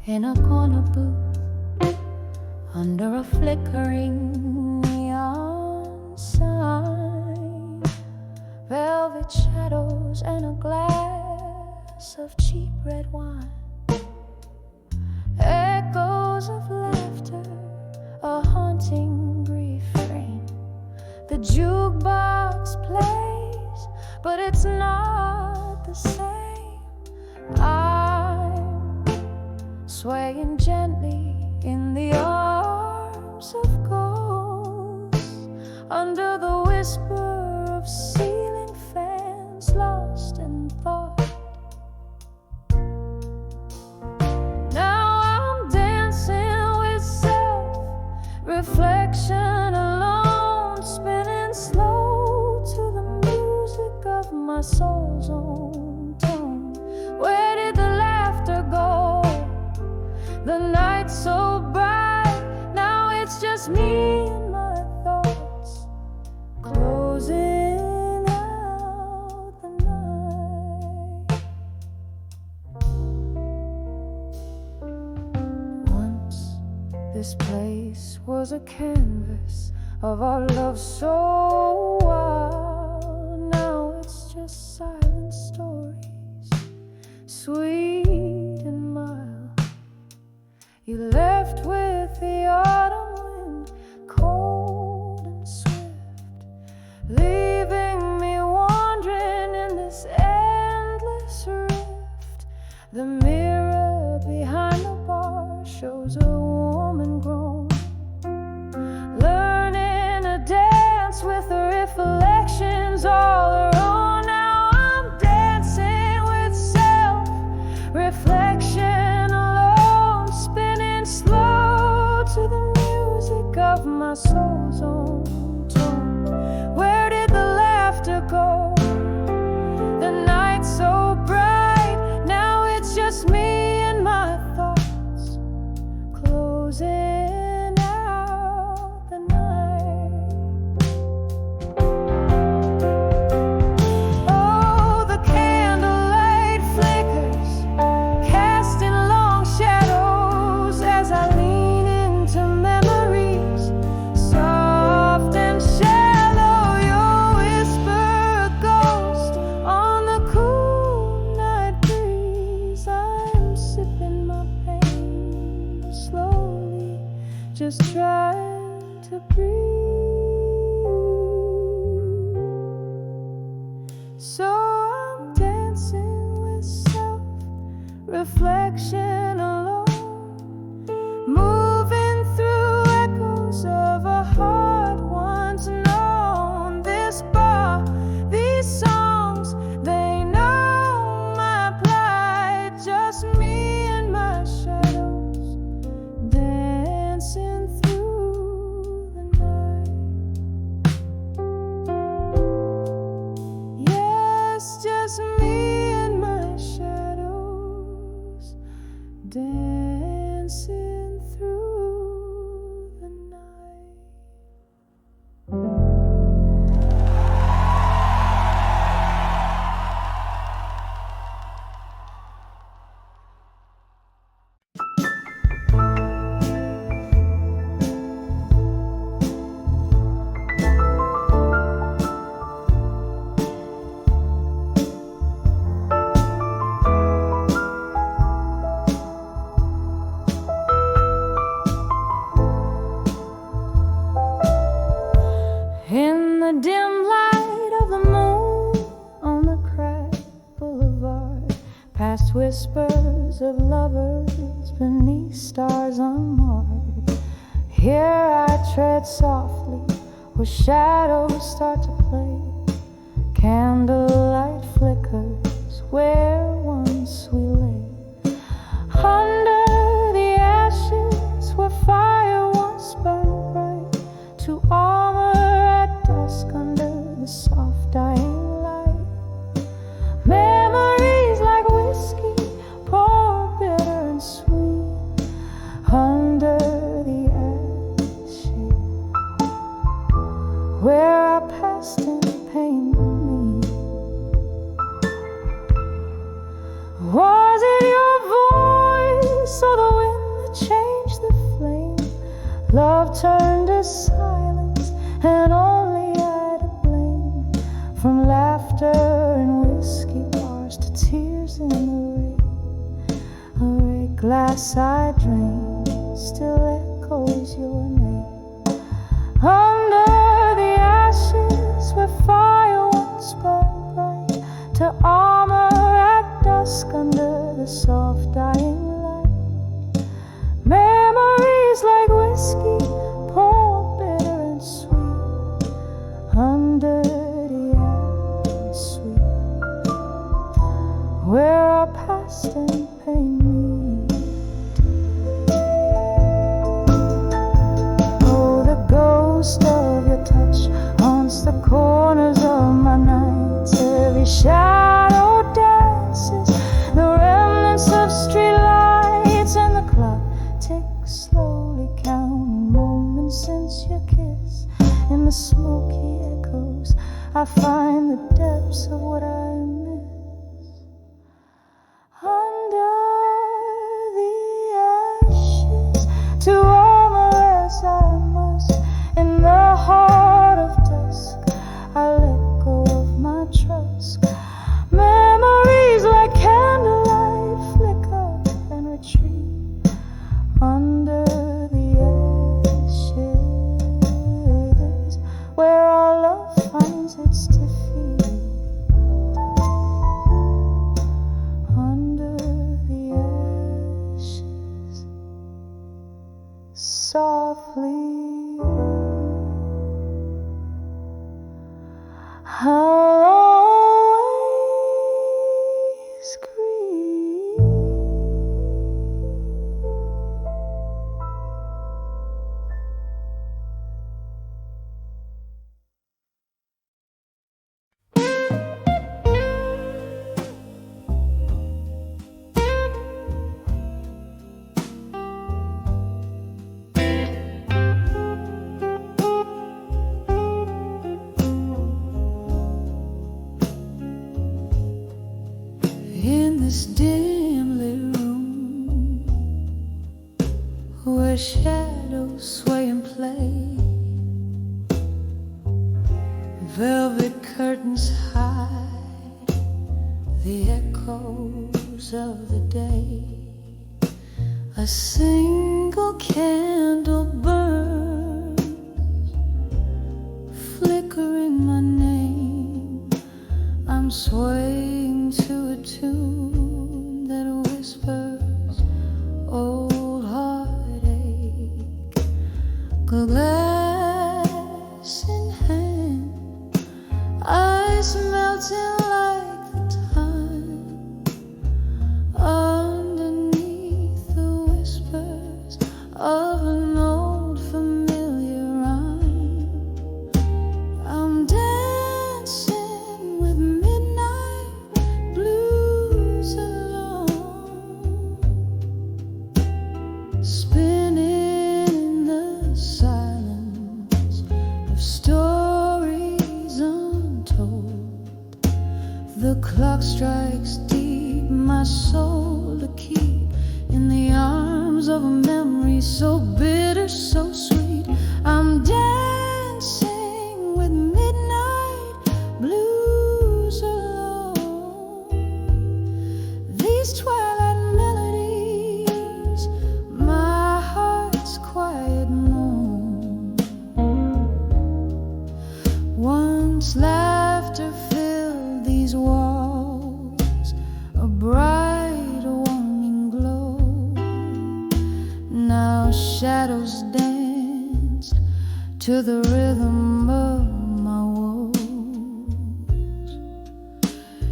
In a corner booth, under a flickering neon sign, velvet shadows and a glass of cheap red wine, echoes of laughter, a haunting refrain. The jukebox plays, but it's not the same. Swaying gently in the arms of ghosts, under the whisper of ceiling fans, lost in thought. Now I'm dancing with self-reflection alone, spinning slow to the music of my soul's own tone. Where did the laughter go? The night's so bright, now it's just me and my thoughts, closing out the night. Once this place was a canvas of our love so wild, now it's just silent stories, sweet and mild. You left with the autumn wind, cold and swift, leaving me wandering in this endless rift. The mirror behind the bar shows a woman grown, learning to dance with the reflections all her own. Now I'm dancing with self-reflection, slow to the music of my soul's own tone. Where did the laughter go? The night's so bright, now it's just me and my thoughts, closing out the night. Oh, the candlelight flickers, casting long shadows as I lean into memories, soft and shallow. Your whisper, a ghost on the cool night breeze. I'm sipping my pain slowly, just trying to breathe. So I'm dancing with self-reflection alone, moving through echoes of a heart once known. This bar, these songs, they know my plight. Just me and my shadows, dancing through the night. Yes, just me and my shadows, dancing through the night. In the dim light of the moon on the cracked boulevard, past whispers of lovers beneath stars unmarked. Here I tread softly where shadows start to play. Candlelight flickers where once we lay. Under the ashes where fire once burned bright, to all soft dying light. Memories like whiskey pour bitter and sweet under the ashes where our past and pain meet. Was it your voice or the wind that changed the flame? Love turned to silence and only I to blame. From laughter and whiskey bars to tears in the rain, a red glass I drain still echoes your name. Under the ashes where fire once burned bright, to armor at dusk under the soft dying light. Memories like whiskey pour bitter and sweet under the ashes sweet where our past and pain meet. Oh, the ghost of your touch haunts the corners of my nights. Every shadow dances, the remnants of street lights, and the clock ticks slowly, counting moments since your kiss. In the smoky echoes I find the depths of what I miss. Under the ashes, to armor as I must, in the heart of dusk I let go of my trust. Memories like candlelight flicker and retreat under the ashes where our love finds its defeat. Under the ashes, softly I'll always grieve. In this dim lit room where shadows sway and play, velvet curtains hide the echoes of the day. A single candle burns, flickering my name. I'm swaying to a tune that whispers old heartache. Glass in hand, ice melting like the time underneath the whispers of an old familiar rhyme. I'm dancing with midnight blues alone, spinning in the silence of stories untold. The clock strikes deep, my soul to keep in the arms of a memory so bitter, so sweet. I'm dancing with midnight blues alone. These twilight melodies, my heart's quiet moan. Once laughter filled these walls, a bright warming glow. Now shadows danced to the rhythm of my woes.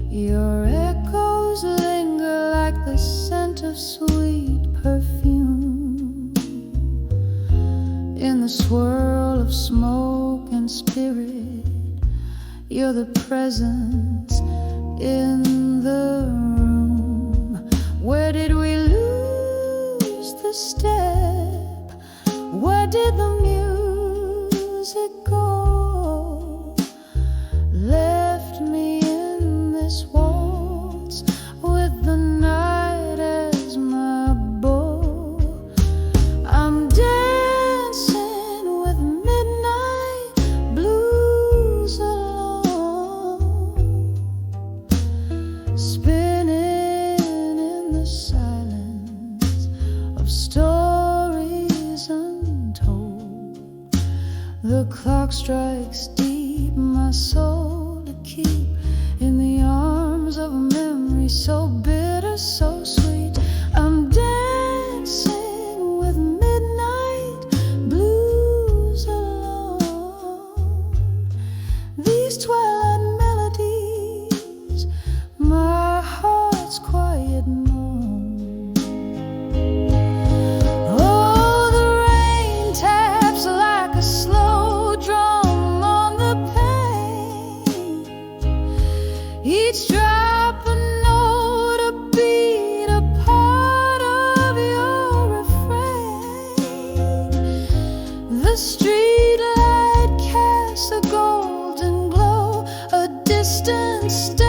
Your echoes linger like the scent of sweet perfume in the swirl of smoke and spirit. You're the presence in the room. Where did we lose the step? Where did the music go? Left me in this waltz with the night as my bow. I'm dancing with midnight blues alone, spinning in the silence of stories untold. The clock strikes deep, my soul to keep in the arms of a memory so bitter, so sweet. I'm dancing with midnight blues alone. These twilight melodies, my heart's quiet moan. Oh, the rain taps like a slow drum on the pane. Each drop a note, a beat, a part of your refrain. The street light casts a golden glow, a distant stage.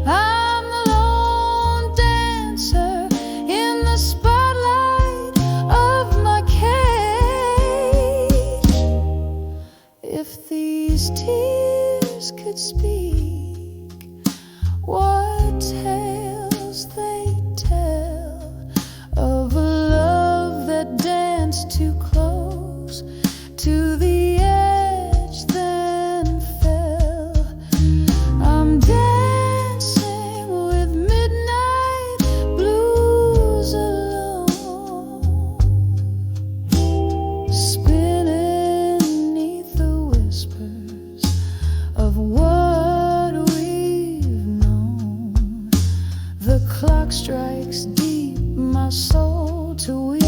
I'm the lone dancer in the spotlight of my cage. If these tears could speak, what tales they tell of a love that danced too close to the edge, then fell. I'm dancing with midnight blues alone, spinning neath the whispers of what we've known. The clock strikes deep, my soul to weep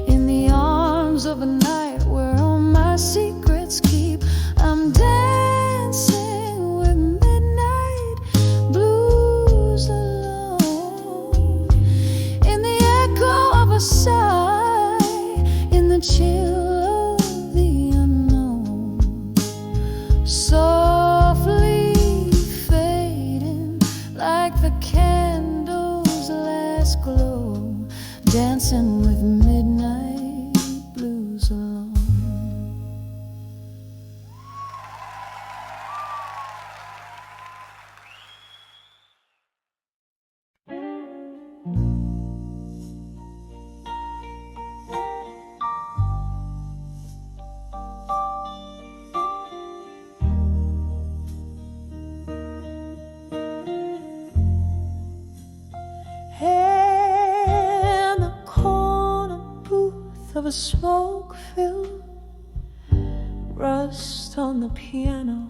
in the arms of a night where all my secrets keep. I'm dancing with midnight blues alone, in the echo of a sigh, in the chill of the unknown, softly fading like the candle's last glow, dancing with midnight blues alone. In the corner booth of a smoke-filled, rust on the piano,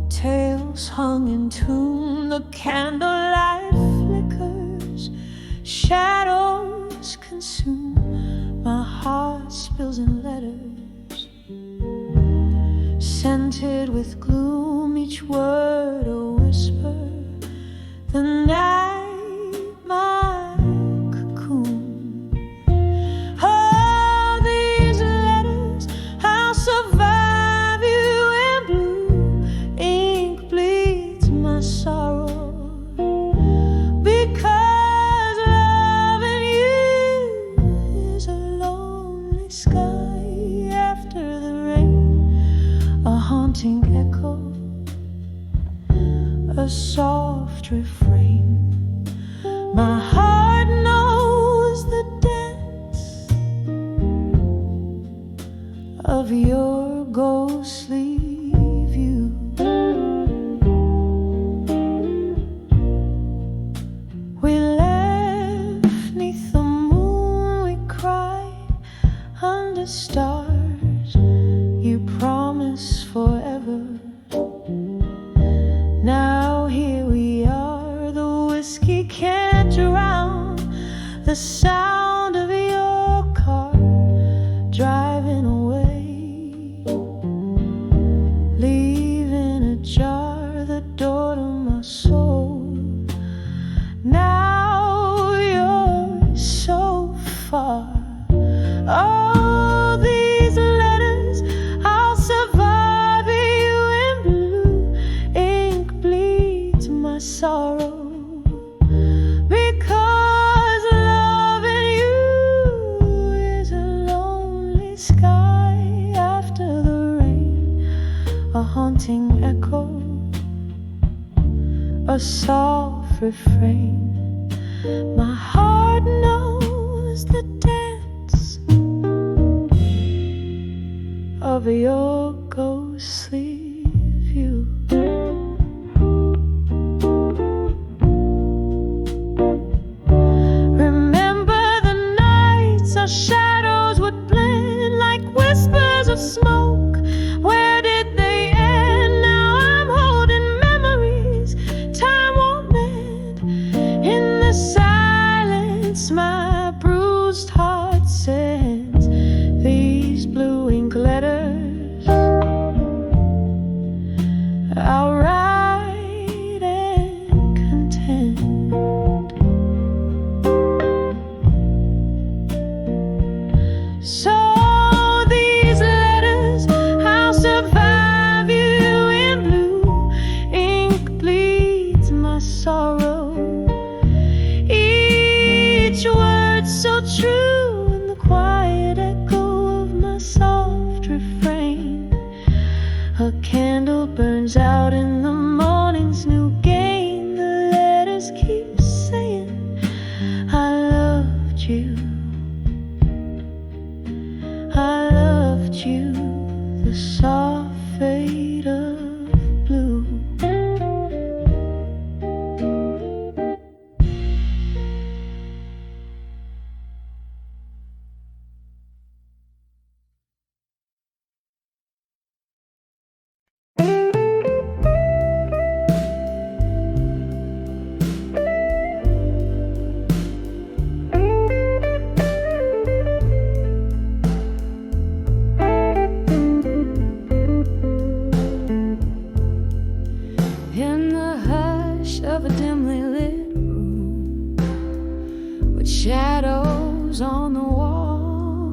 tales hung in tune, the candlelight flickers, shadows consume, my heart spills in letters, scented with gloom, each word a whisper. The night, my cocoon. Oh, these letters, I'll survive you in blue. Ink bleeds my sorrow, because loving you is a lonely sky after the rain, a haunting echo, a soft refrain. My heart knows the dance of your ghostly view. We left 'neath the moon, we cried under stars. You promised forever. Now here we are, the whiskey can't drown the sound of your car driving away. sky after the rain, a haunting echo, a soft refrain. My heart knows the dance of your ghostly view. Remember the nights our shadows would blend like whispers of smoke. Where did they end? Now I'm holding memories time won't mend. In the silence my bruised heart sends these blue ink letters. I'll write and contend. So these letters, I'll survive you in blue. Ink bleeds my sorrow, each word so true in the quiet echo of my soft refrain. A candle burns out in the morning's new gain. The letters keep saying I loved you, I loved you. The soft fade of blue. In the hush of a dimly lit room, with shadows on the wall,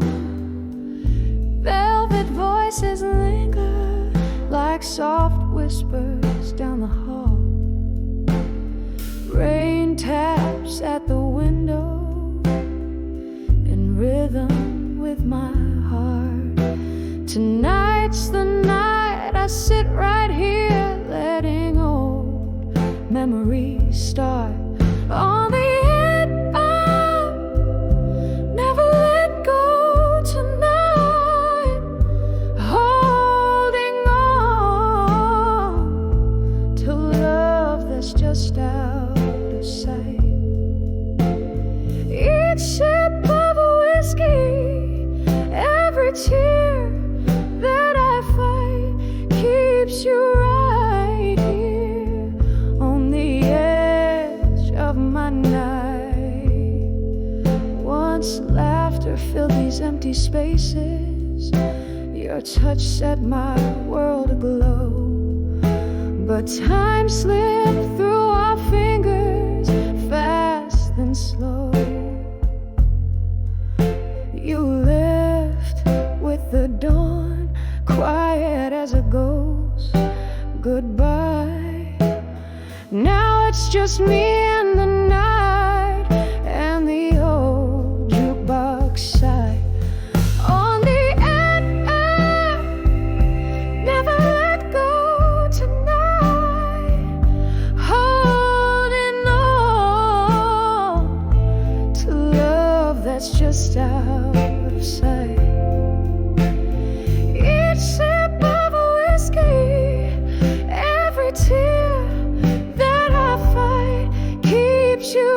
velvet voices linger like soft whispers down the hall. Rain taps at the window in rhythm with my heart. Tonight's the night I sit right here, letting old memories start. On the end, I'll never let go tonight, holding on to love that's just out of sight. Each sip of whiskey, every tear that I fight keeps you right here on the edge of my night. Once laughter filled these empty spaces, your touch set my world aglow. But time slipped through our fingers, fast and slow. You left with the dawn, quiet as a ghost. Goodbye. Now it's just me and the night and the old jukebox side. On the end, I never let go tonight, holding on to love that's just out of sight. Each sip of whiskey, every tear that I fight keeps you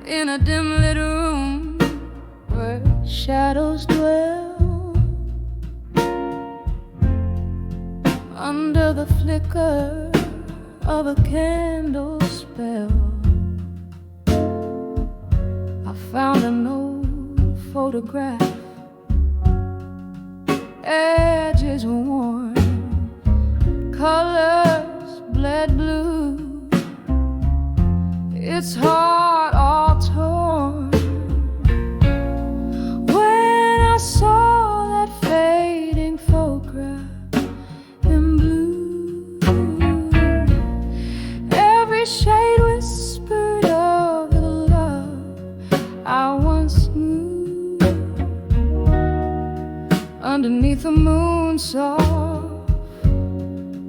in a dim lit room where shadows dwell, under the flicker of a candle spell. I found an old photograph, edges worn, colors bled blue, its heart all torn. When I saw that fading photograph in blue, every shade whispered of the love I once knew. Underneath the moon, soft,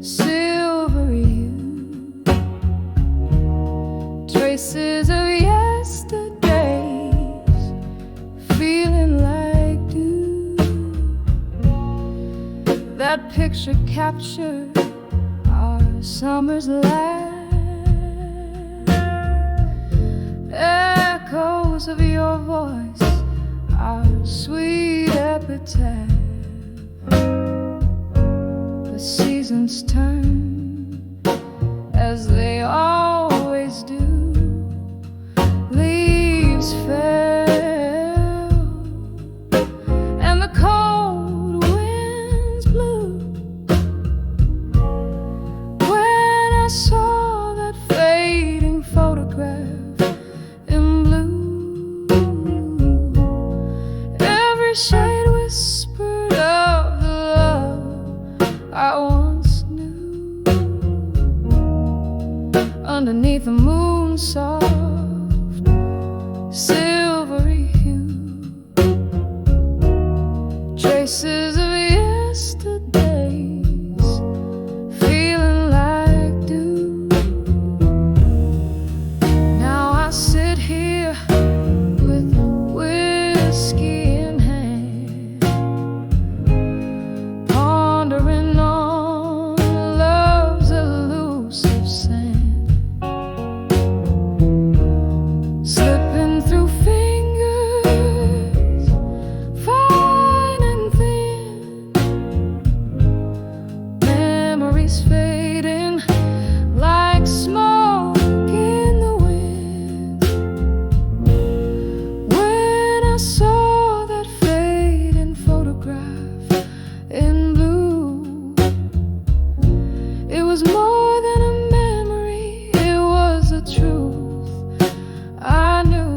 silvery hue, traces of yesterdays, feeling like dew. That picture captured our summer's laugh, echoes of your voice, our sweet epitaph. The seasons turn as they always do. Leaves fell and the cold winds blew. When I saw that fading photograph in blue, every shade whispered of the love I once knew. Underneath the moon, soft, silvery hue, traces of yesterdays, feeling like dew. Now I sit here with whiskey in hand, pondering on love's elusive sand, slipping through fingers fine and thin, memories fading like smoke in the wind. When I saw that fading photograph in blue, it was more than a memory, it was the truth I knew.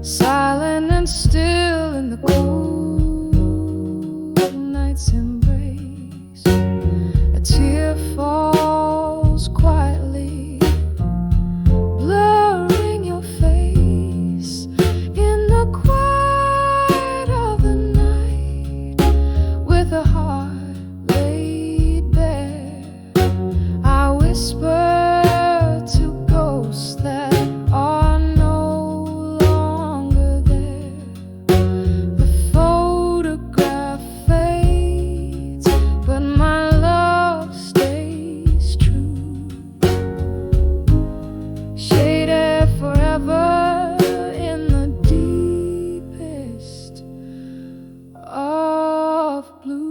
Silent and still in the cool night's embrace, a tear falls quietly, blurring your face in the quiet of the night. With a heart laid bare, I whisper to ghosts that are no longer there. The photograph fades, but my love stays true. Shaded forever in the deepest of blues.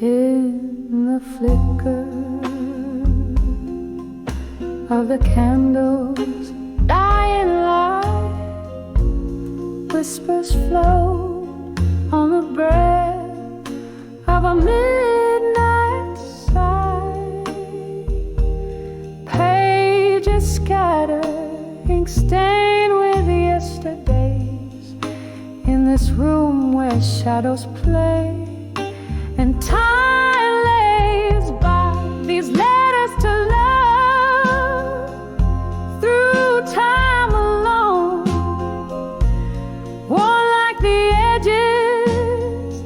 In the flicker of the candle's dying light, whispers float on the breath of a midnight sigh. Pages scatter, ink stained with yesterdays, in this room where shadows play and time lays by. These letters to love through time alone, worn like the edges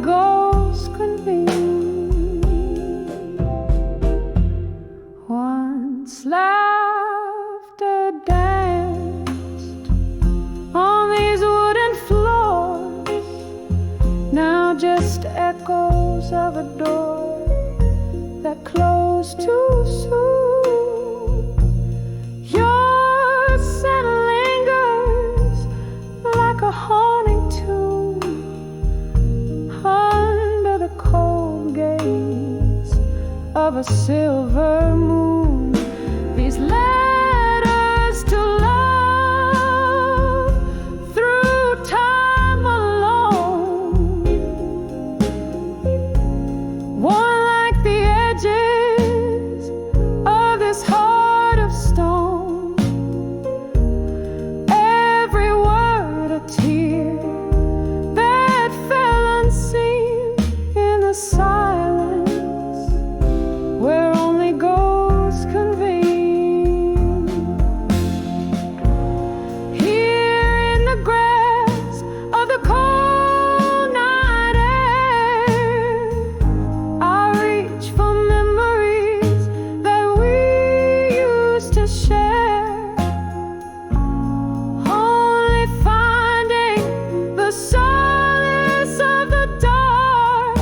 ghosts convene. Once laughter danced on these wooden floors, now just echoes of a door that closed too soon. Your scent lingers like a haunting tune under the cold gaze of a silver moon. These letters to love through time alone, one like the edges of this heart of stone. Every word a tear that fell unseen in the silence where only ghosts convene. Here in the grass of the cold night air, I reach for memories that we used to share, only finding the solace of the dark,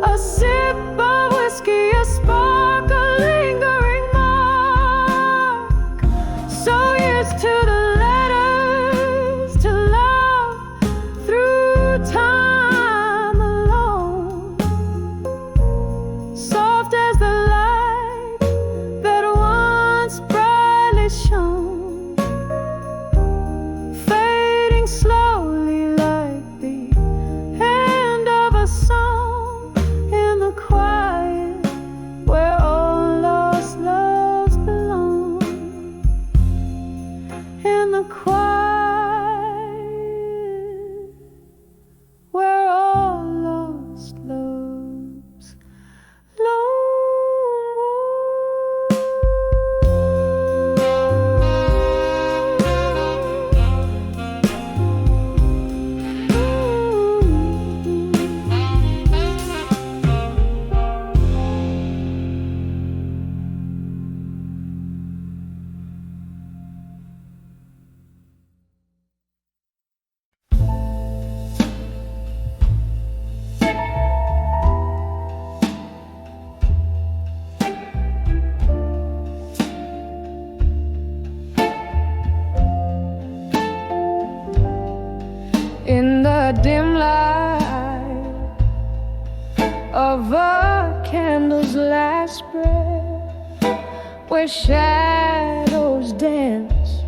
a sip of whiskey, a spark, a lingering mark. So used to the letters to love through time alone, soft as the light that once brightly shone, fading slowly like the end of a song in the quiet where all lost loves belong. In the quiet where all lost loves in the dim light of a candle's last breath, where shadows dance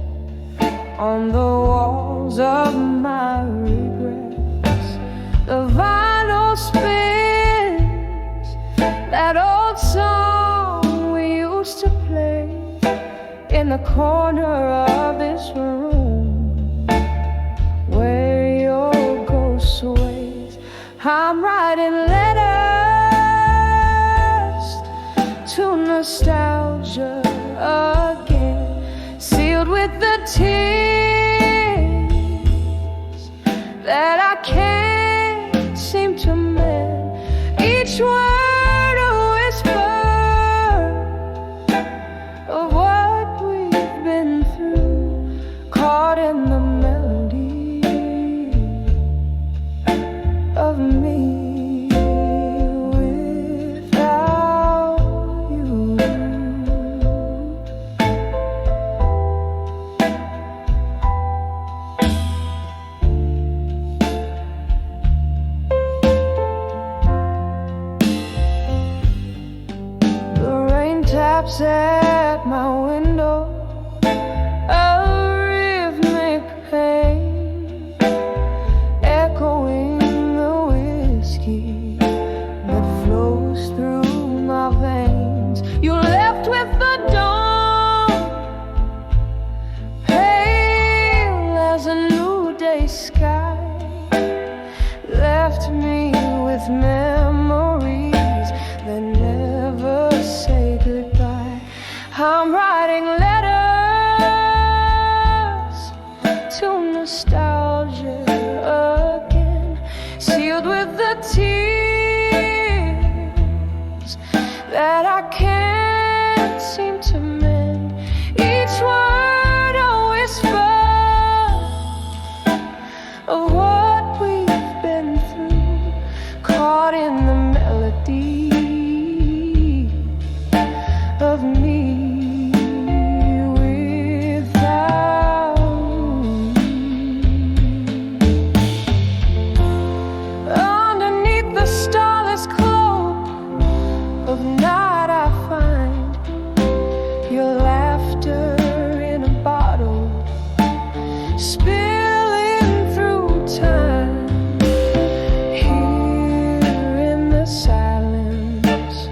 on the walls of my regrets. The vinyl spins that old song we used to play in the corner of this room where your ghost sways. I'm writing letters to nostalgia again, sealed with the tears that I can't seem to mend. Each word a whisper of what we've been through, caught in the melody of me without you. The rain taps at my window, a rhythmic pain, echoing the whiskey that flows through my veins. You left with the dawn, pale as a new day sky, left me with memories that never say goodbye. caught in the melody of me without you. Underneath the starless cloak of night, I find your laughter in a bottle, spilling through time. Here in the silence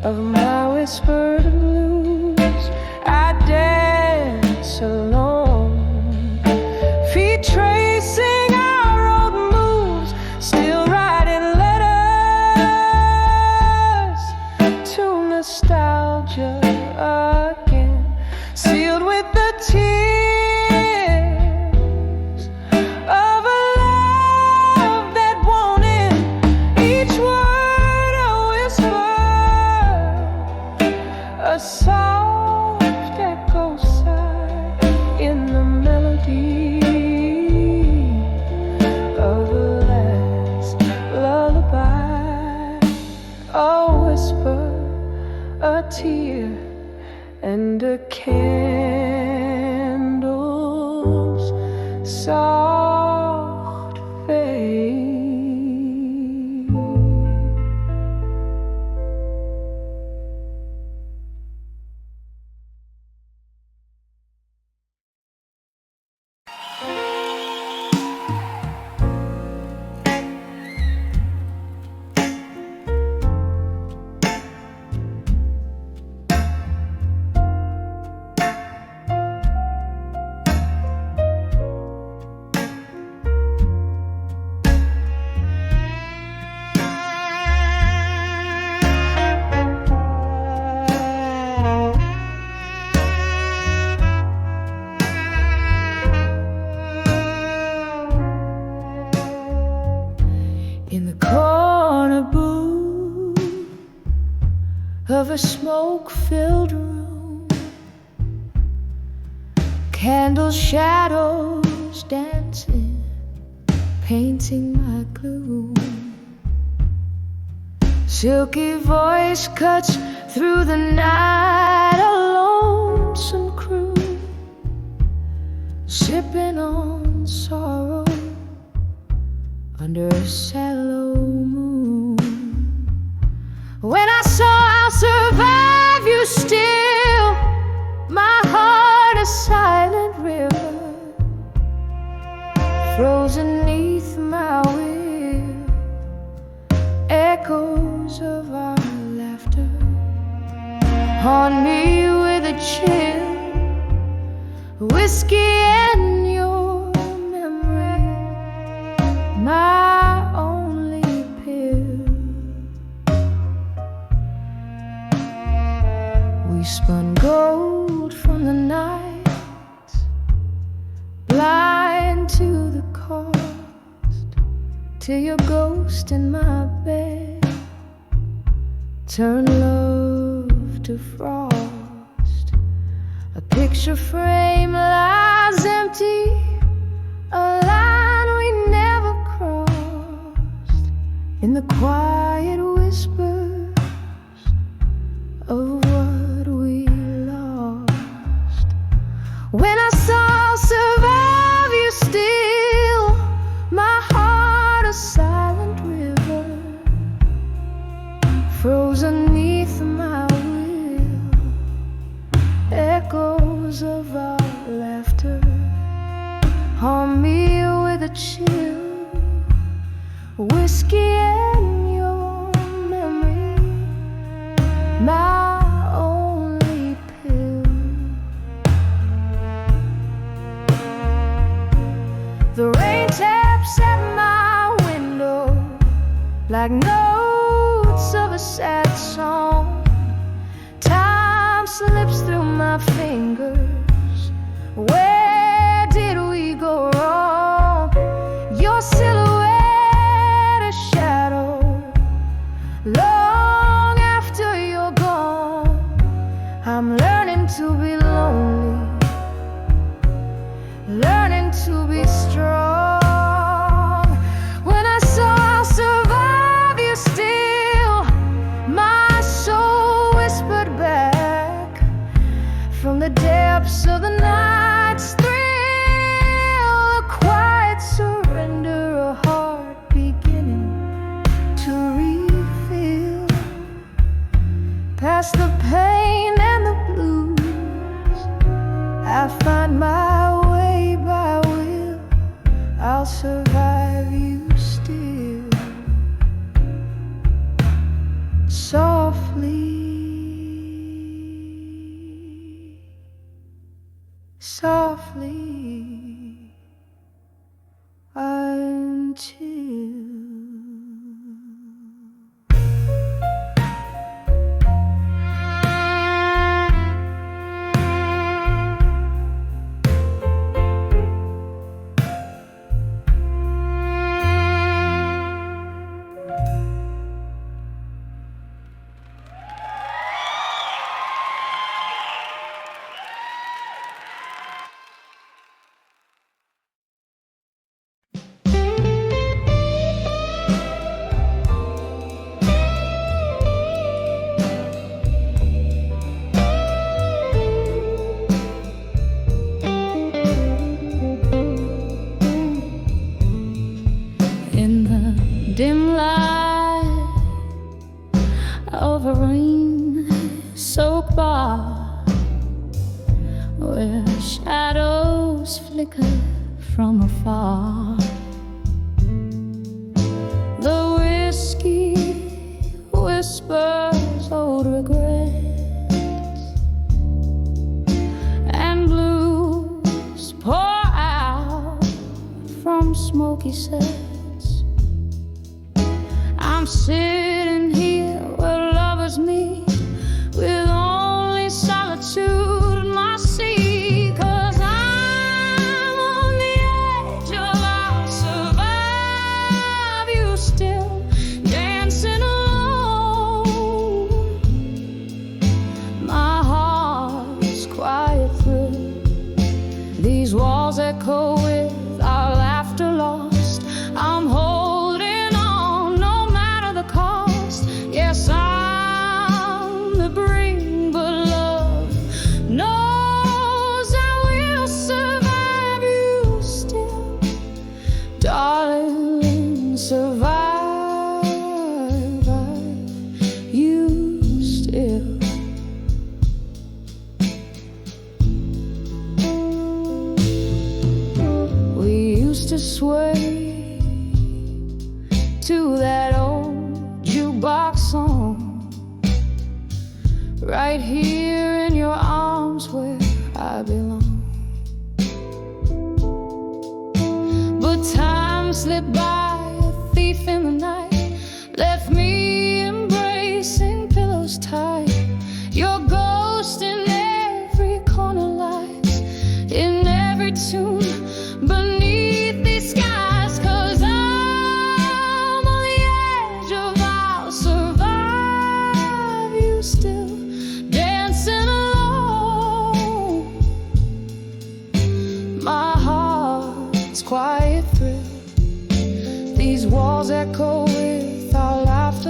of my whispered blues, I dance alone, feet tracing our old moves, still writing letters to nostalgia again, sealed with the tears of a love that won't end. Each word a whisper, a soft echo sigh in the melody of the last lullaby. A whisper, a tear, and a candle's soft fade. In the corner booth of a smoke-filled room, candle shadows dancing, painting my gloom. Silky voice cuts through the night, a lonesome crew, sipping on sorrow under a shallow moon. When I saw I'll survive you still, my heart a silent river, frozen neath my will, echoes of our laughter haunt me with a chill. Whiskey and your memory, my only pill. We spun gold from the night, blind to the cost, till your ghost in my bed turned love to frost. A picture frame lies empty, a line we never crossed, in the quiet whispers of what we lost. When I saw I'll survive you still, my heart a silent river, frozen neath my will, echoes of our laughter haunt me with a chill. Whiskey and your memory, my only pill. The rain taps at my window like notes of a sad song. Time slips through my fingers. Where did we go wrong? Your silhouette a shadow, long after you're gone. I'm learning to be lonely, learning to be strong. When I saw I'll survive past the pain and the blues, I find my way by will. I'll survive you still. Softly, softly, until dim light of a rain-soaked bar, where shadows flicker from afar. The whiskey whispers old regrets, and blues pour out from smoky sets. I'm sitting here where lovers meet, with only solitude in my seat. 'Cause I'm on the edge of I'll survive you still, dancing alone. My heart's quiet thrill, these walls echo with our laughter lost. I'm holding on no matter the cost. Yes, I'm the brink, but love knows I will survive you still. Darling, survive you still. We used to sway to that old jukebox song, right here in your arms where I belong. But time slipped by, a thief in the night, left me embracing pillows tight. Your ghost in every corner lies, in every tune beneath these skies. 'Cause I'm on the edge of I'll survive you still, dancing alone. My heart's quiet thrill, these walls echo with our laughter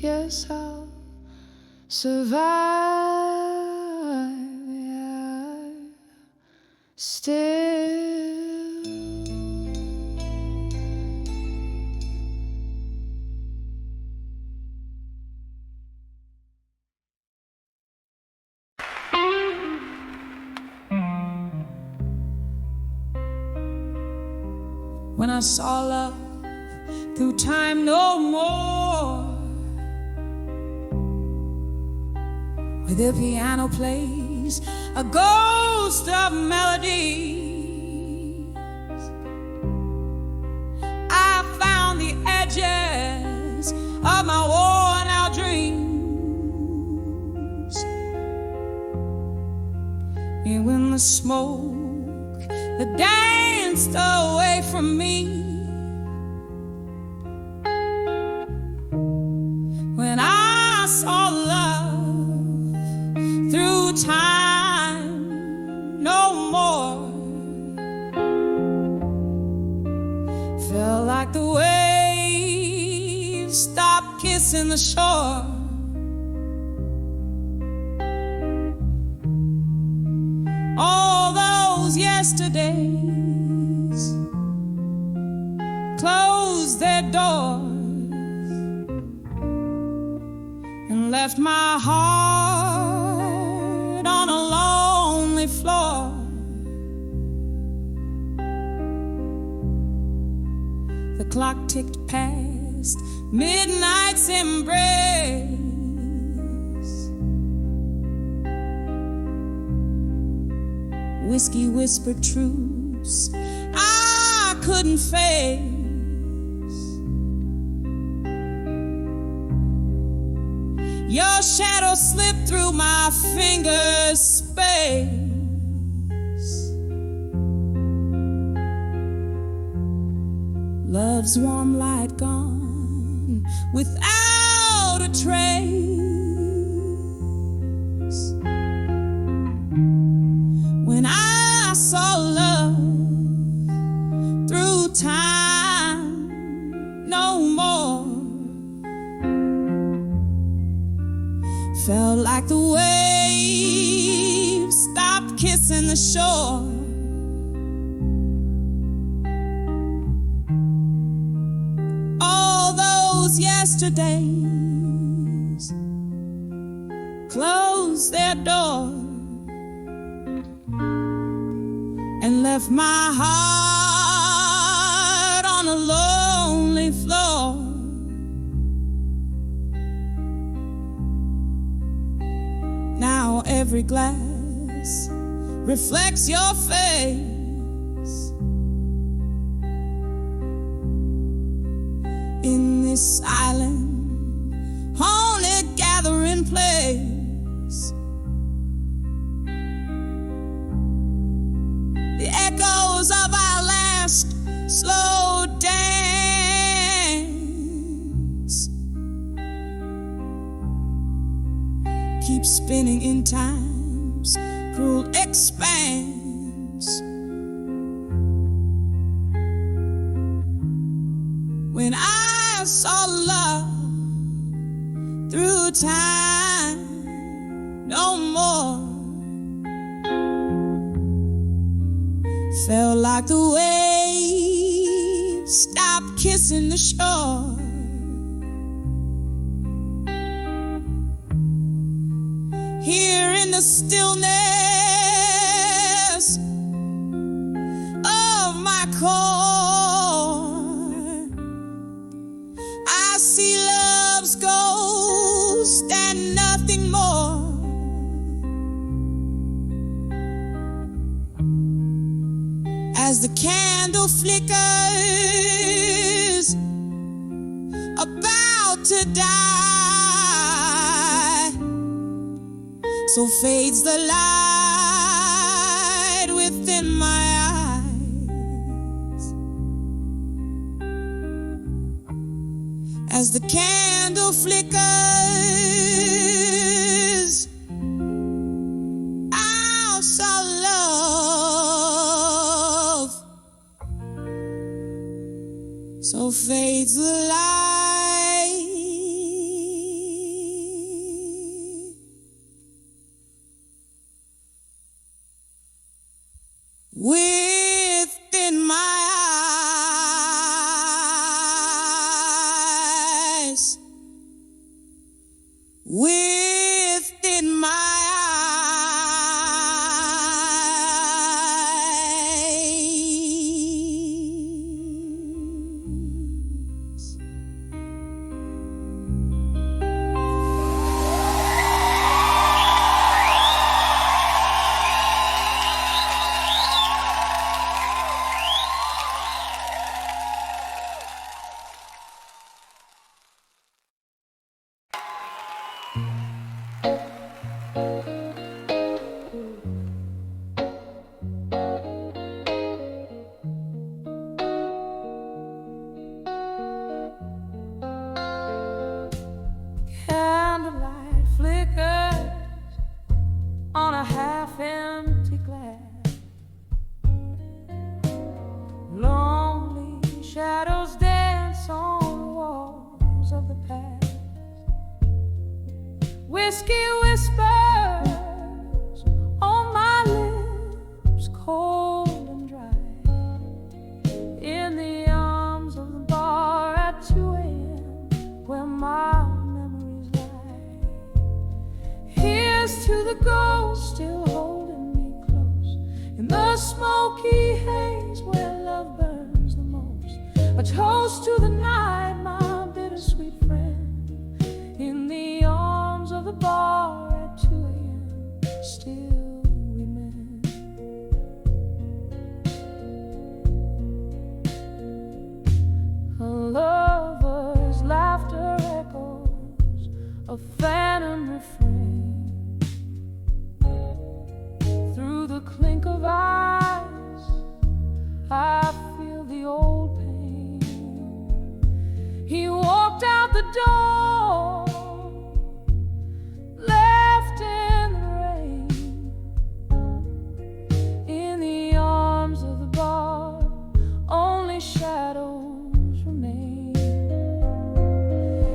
Yes, I'll survive. Yeah, still. When I saw love through time no more, where the piano plays a ghost of melodies, I found the edges of my worn out dreams. And when the smoke that danced away from me, when I saw love through time no more, felt like the waves stopped kissing the shore. All those yesterdays closed their doors and left my heart on a lonely floor. The clock ticked past midnight's embrace. Whiskey whispered truths I couldn't face. Your shadow slipped through my fingers' space. Love's warm light gone without a trace. When I saw love through time no more, felt like the waves stopped kissing the shore. All those yesterdays closed their doors and left my heart on a lonely floor. Now every glass reflects your face. In this silent, haunted gathering place, the echoes of our last slow dance keep spinning in time's cruel expanse. When I saw love through time no more, felt like the waves stopped kissing the shore. Here in the stillness of my core, I see love's ghost and nothing more. As the candle flickers, about to die, so fades the light within my eyes. As the candle flickers, I saw love, so fades the light within my eyes. Candlelight flickers on a half-empty glass. Lonely shadows dance on the walls of the past. Whiskey whispers on my lips, cold and dry, in the arms of the bar at 2 a.m. where my memories lie. Here's to the ghost still holding me close in the smoky haze where love burns the most. A toast to the night, my bittersweet friend, in the arms of the bar at 2 a.m. still we mend. A lover's laughter echoes a phantom refrain through the clink of eyes. I feel the old pain. He walked out the door, left in the rain, in the arms of the bar, only shadows remain.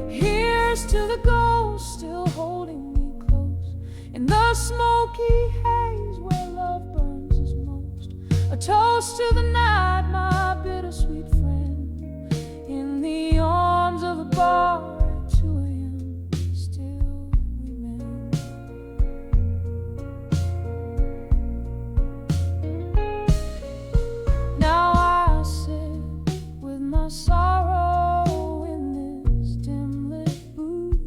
Here's to the ghost still holding me close in the smoky haze where love burns us most. A toast to the night, my bittersweet friend, in the arms of the bar at 2 a.m. still we mend. Now I sit with my sorrow in this dim lit booth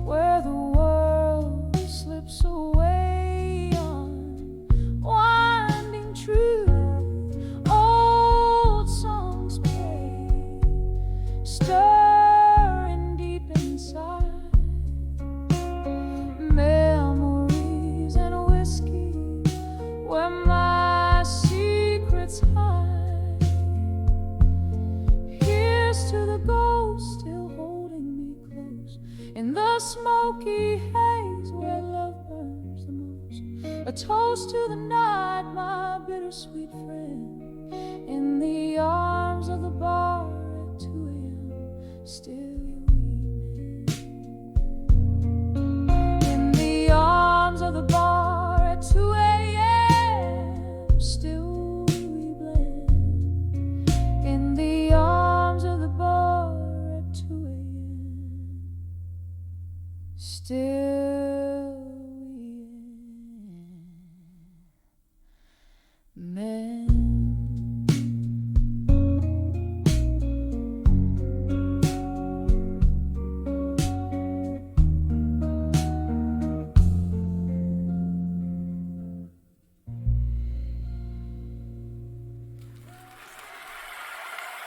where the world slips away on winding truth. Old songs play, stirring deep inside. Memories and whiskey where my secrets hide. Here's to the ghost still holding me close in the smoky haze where love burns the most. A toast to the night, my bittersweet friend, in the arms of the bar at 2 a.m. still we mend. In the arms of the bar at 2 a.m. still we blend. In the arms of the bar at 2 a.m. still we mend.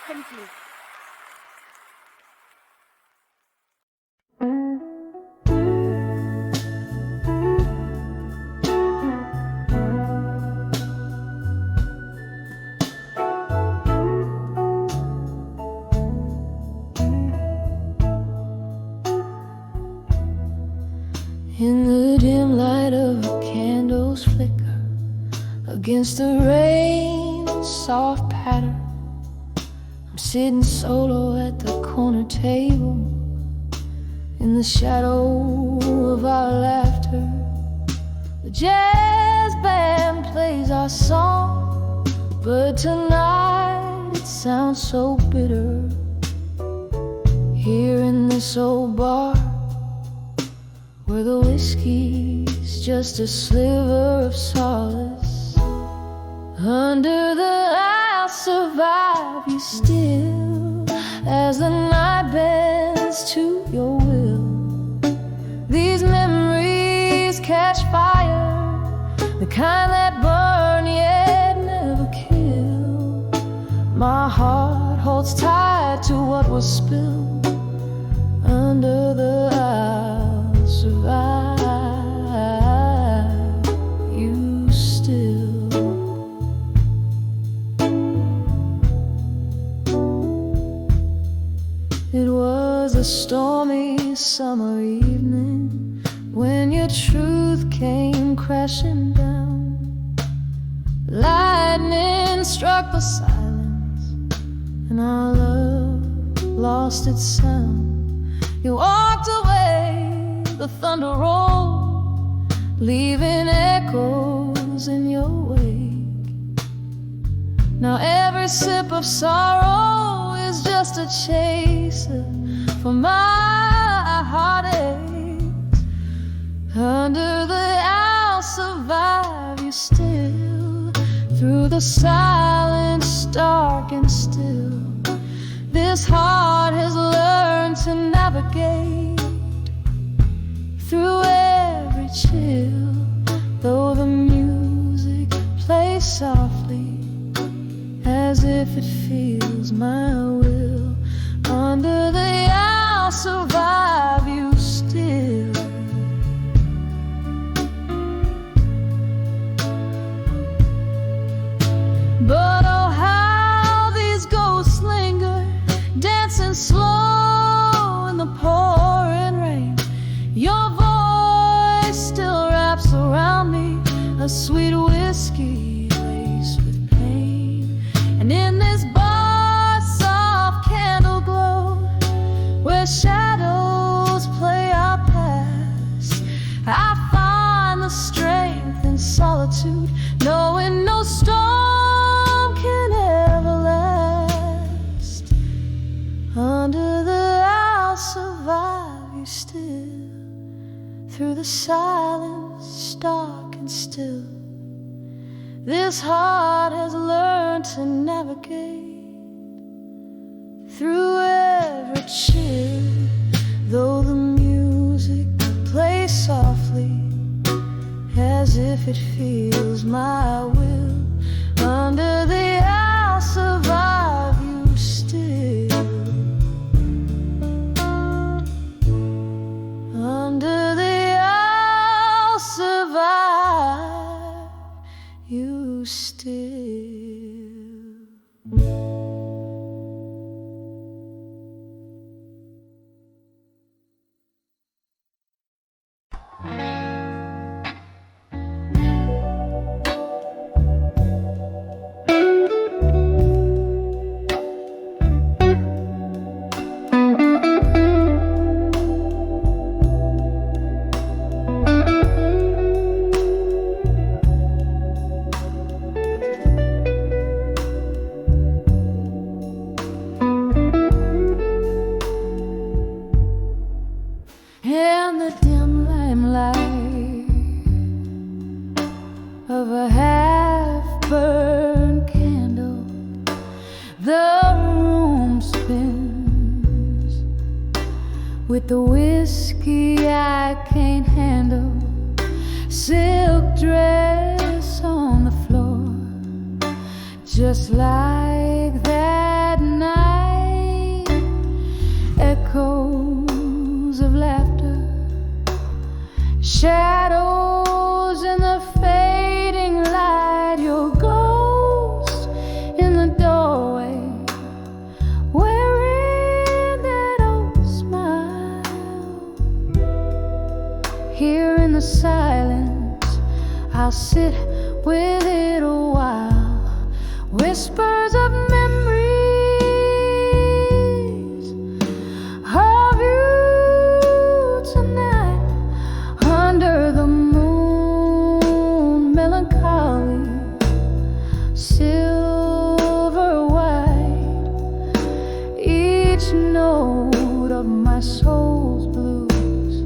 Thank you. In the dim light of a candle's flicker against the rain's soft patter, I'm sitting solo at the corner table in the shadow of our laughter. The jazz band plays our song, but tonight it sounds so bitter. Here in this old bar where the whiskey's just a sliver of solace. Under the I'll survive you still, as the night bends to your will. These memories catch fire, the kind that burn yet never kill. My heart holds tight to what was spilled. Under the I'll survive you still. It was a stormy summer evening when your truth came crashing down. Lightning struck the silence and our love lost its sound. You walked away, the thunder rolled, leaving echoes in your wake. Now every sip of sorrow is just a chaser for my heartaches. Under the I'll survive you still, through the silence dark and still. This heart has learned to navigate through every chill. Though the music plays softly, as if it feels my will. Under the I'll survive you still. But oh, how these ghosts linger, dancing slow in the pouring rain. Your voice still wraps around me, a sweet whiskey laced with pain. And in this bar, soft candle glow, where shadows play our past, I find the strength in solitude, knowing no storm can ever last. Under the I'll survive you still, through the silence dark and still. This heart has learned to navigate through every chill. Though the music plays softly, as if it feels my will. Under the I'll survive you still. Under the I'll survive you still. In the dim limelight of a half-burned candle, the room spins with the whiskey I can't handle. Silk dress on the floor, just like that night. Echoes of laughter, shadows in the fading light. Your ghost in the doorway, wearing that old smile. Here in the silence, I'll sit with it a while. Whispers of memories of you tonight. Under the moon, melancholy, silver white. Each note of my soul's blues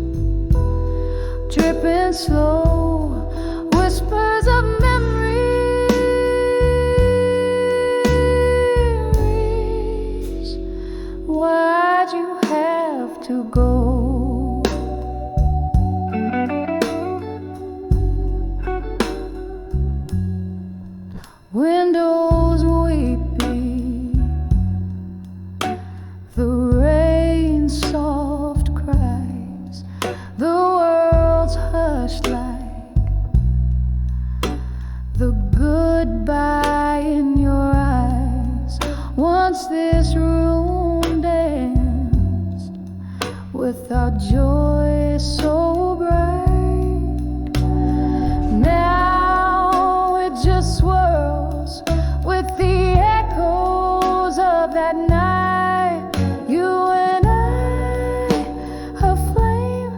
Why'd you have to go? Windows weepy, the rain soft cries, the world's hushed like the goodbye in your eyes. Once this room danced without joy so bright, now it just swirls with the echoes of that night. You and I, a flame,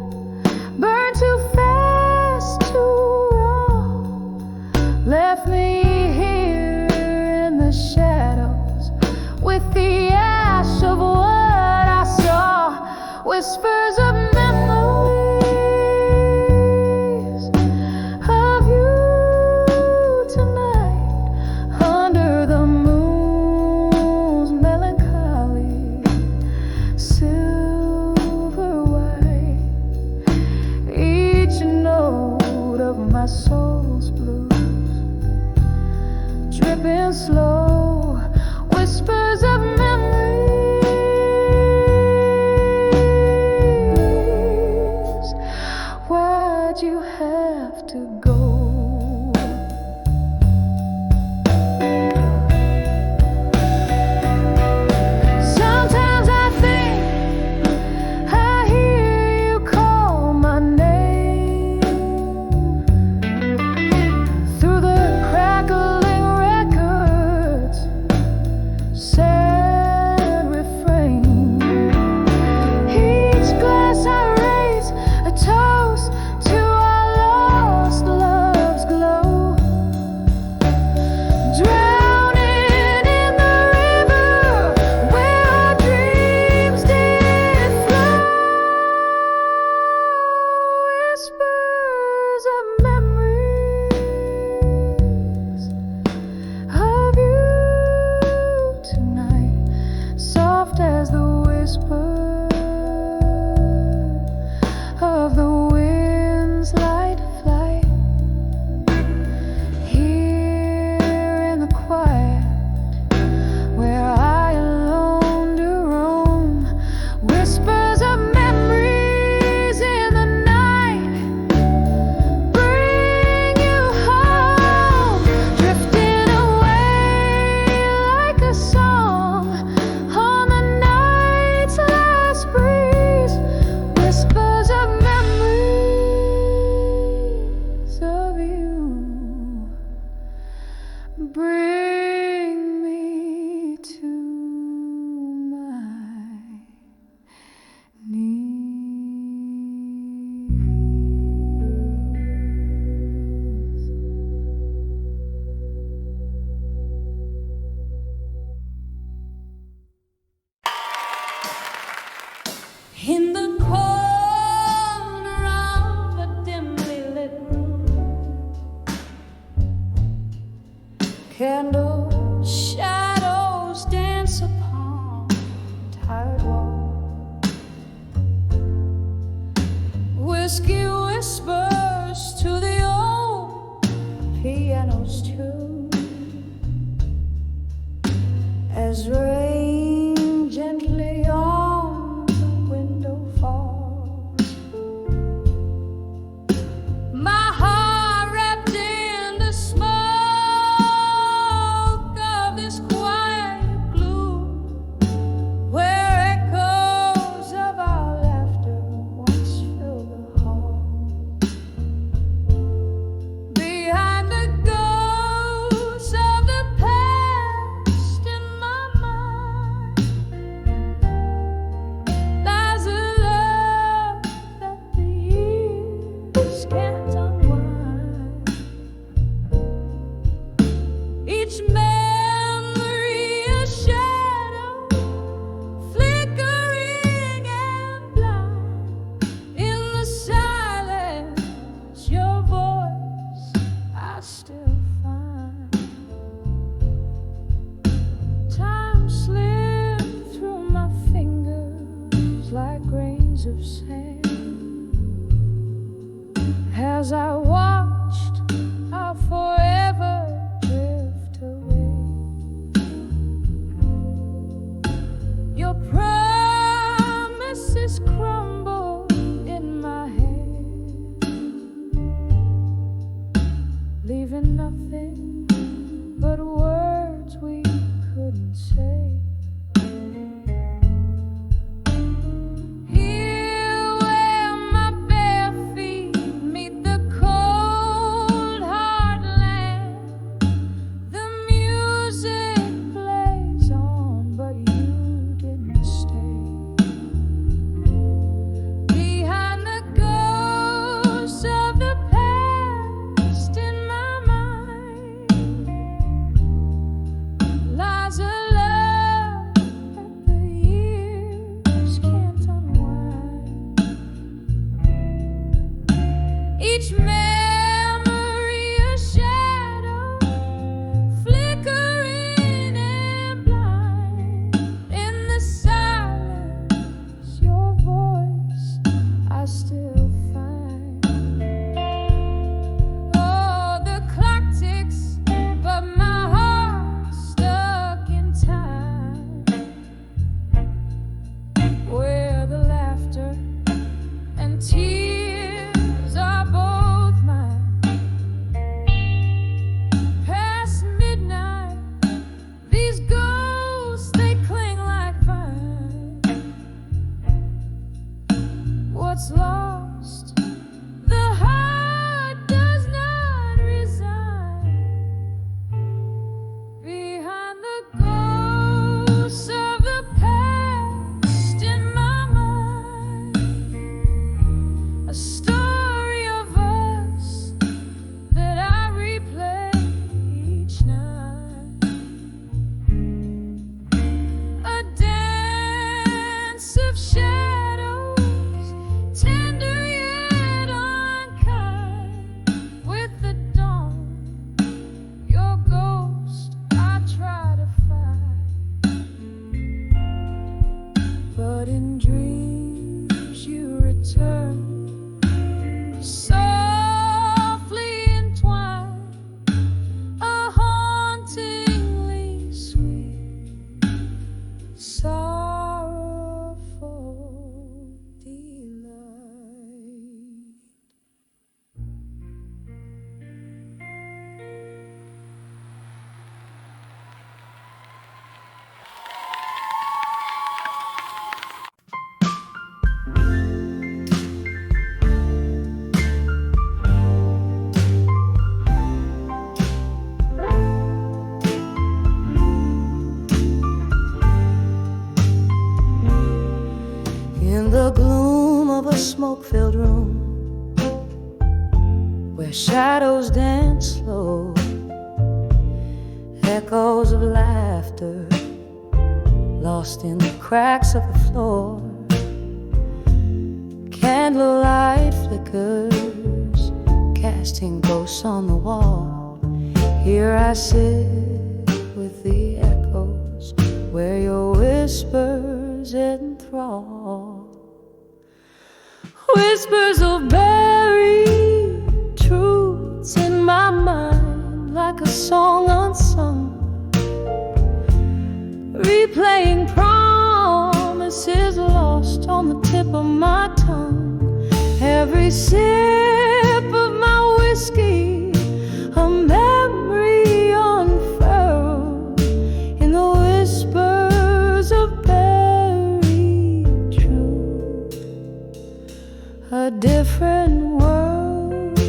burned too fast, too raw, left me here in the shadows with the ash of what I saw. Whispers of memories of you tonight under the moon's melancholy silver white. Each note of my soul's blues dripping slow, whispers of memories. Why'd you have to go? Sometimes I think I hear you call my name through the crackling records, sad refrain. Each glass I raise a toast to our lost love's glow, drowning in the river where our dreams did flow. Whispers of memories of you tonight, soft as the whisper of the wind's light flight. Here in the quiet where I alone do roam, whispers of memories in the night bring you home, drifting away like a song on the night's last breeze. Whispers of memories of you bring me to my knees. In the corner of a dimly lit room, candle shadows dance upon tired walls. Whiskey whispers to the old piano's tune as rain gently on the window falls. My heart wrapped in the smoke of this quiet gloom, where echoes of our laughter once filled the hall. like grains of sand. As I watched our forever drift away, your promises crumble in my hand, leaving nothing but words we couldn't say. Each memory a shadow, flickering and blind. In the silence, your voice I still find. Oh, the clock ticks, but my heart's stuck in time, where the laughter and tears are both mine. Past midnight, these ghosts, they cling like vines. What's lost, the heart does not resign. Behind the ghosts of the past in my mind, a story of us that I replay each night. A dance of shadows, tender yet unkind. With the dawn, your ghost I try to find, but in dreams you return, softly entwined, a hauntingly sweet, sorrowful delight. In the gloom of a smoke-filled room, where shadows dance slow, echoes of laughter lost in the cracks of the floor, candlelight flickers casting ghosts on the wall. Here I sit with the echoes where your whispers enthrall. Whispers of buried truths in my mind, like a song unsung, replaying promises lost on the tip of my tongue. Every sip of my whiskey, a memory unfurled in the whispers of buried truth. A different world.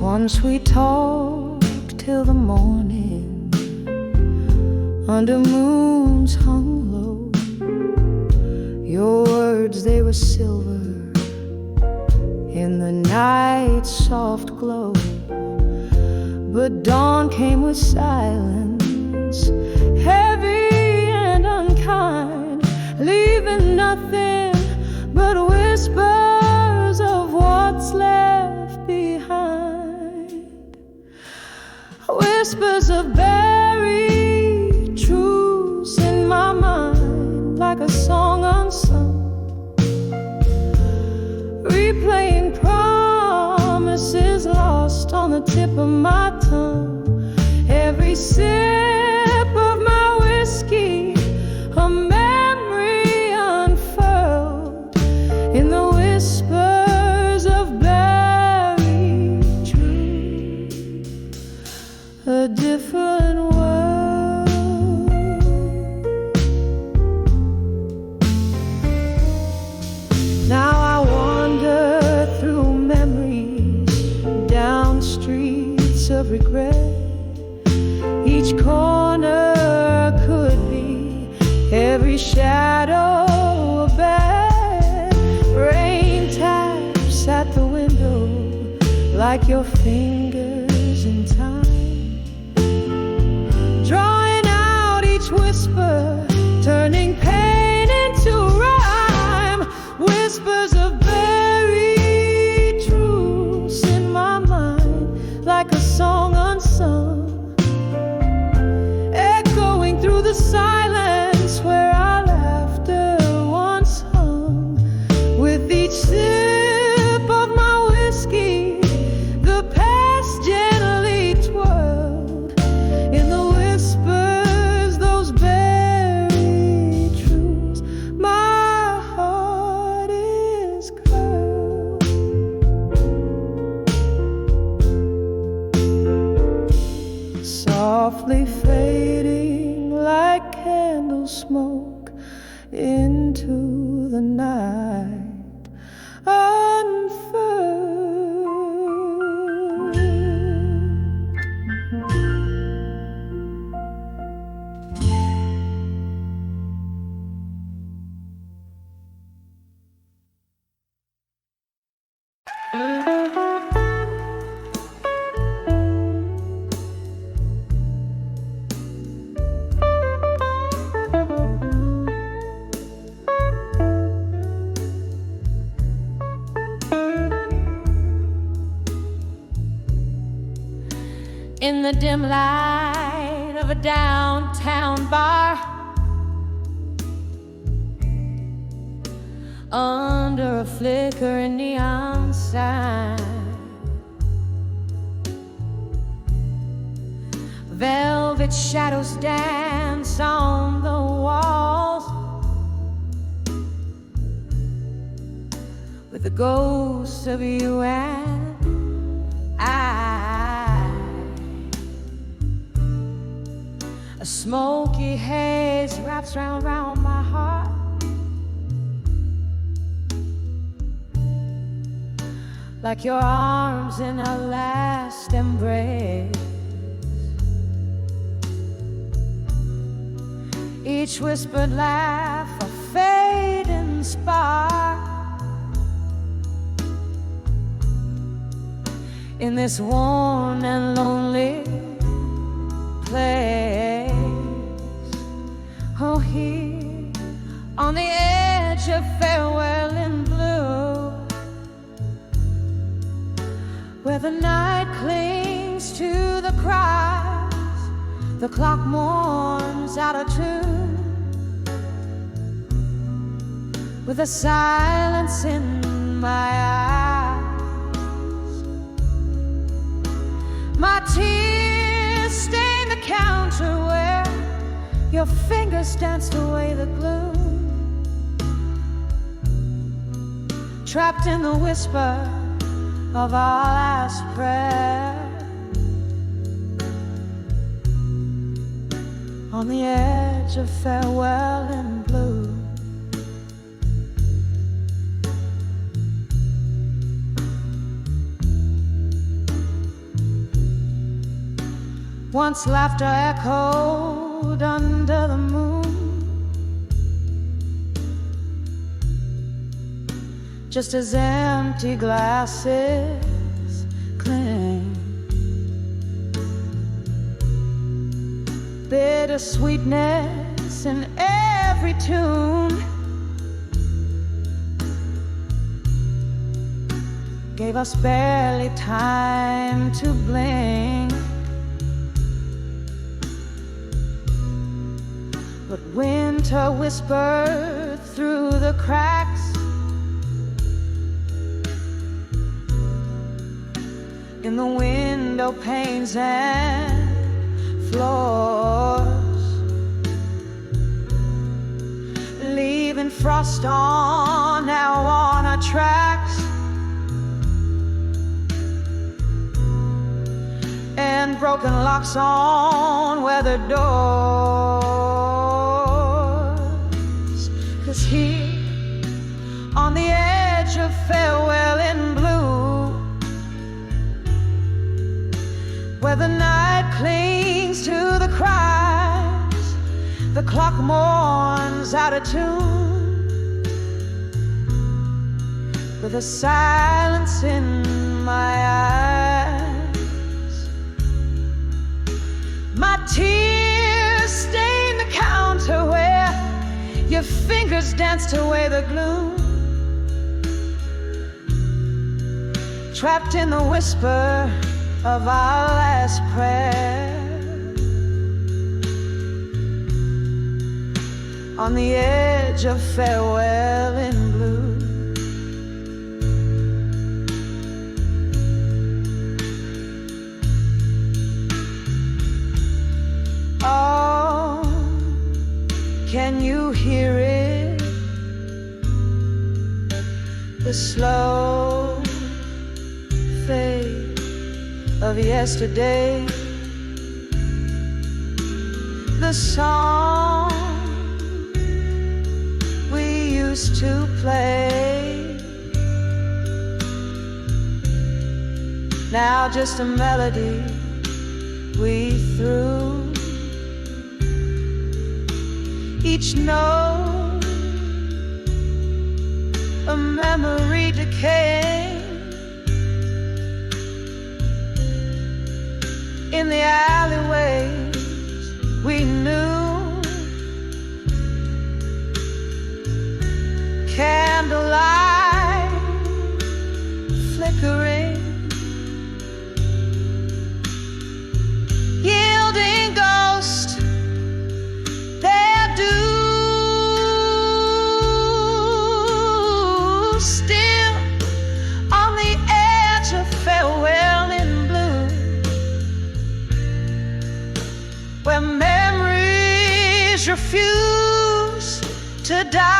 Once we talked till the morning, under moons hung low. Your words, they were silver in the night's soft glow. But dawn came with silence, heavy and unkind, leaving nothing but whispers of what's left behind. Whispers of buried every shadow a bed. Rain taps at the window like your fingers in time, drawing out each whisper, turning pain into rhyme. Whispers of buried truths in my mind, like a song unsung, echoing through the silence where our laughter once hung. With each sip of my whiskey, the past gently twirled in the whispers, those buried truths. My heart is curled, softly fading like candle smoke into the night. Unfurled. In the dim light of a downtown bar, under a flickering neon sign, velvet shadows dance on the walls with the ghosts of you and I. A smoky haze wraps round my heart, like your arms in a last embrace. Each whispered laugh a fading spark in this worn and lonely place. Oh, here on the edge of farewell in blue, where the night clings to the cries, the clock mourns out of tune, with a silence in my eyes. My tears stain the counter where your fingers danced away the gloom, trapped in the whisper of our last prayer, on the edge of farewell in blue. Once laughter echoed under the moon, just as empty glasses cling. Bitter sweetness in every tune gave us barely time to blink. But winter whispered through the cracks, in the window panes and floors, leaving frost on now on our tracks, and broken locks on weathered doors. 'Cause here on the edge of farewell in blue, where the night clings to the cries, The clock mourns out of tune, with a silence in my eyes. My tears stain the counter where your fingers danced away the gloom. Trapped in the whisper of our last prayer, on the edge of farewell in blue. Oh, can you hear it? The slow fade of yesterday. The song we used to play, now just a melody we threw. Each note a memory decaying in the alleyways we knew. Candlelight flickering, yielding ghosts their due. Still on the edge of farewell in blue, where memories refuse to die.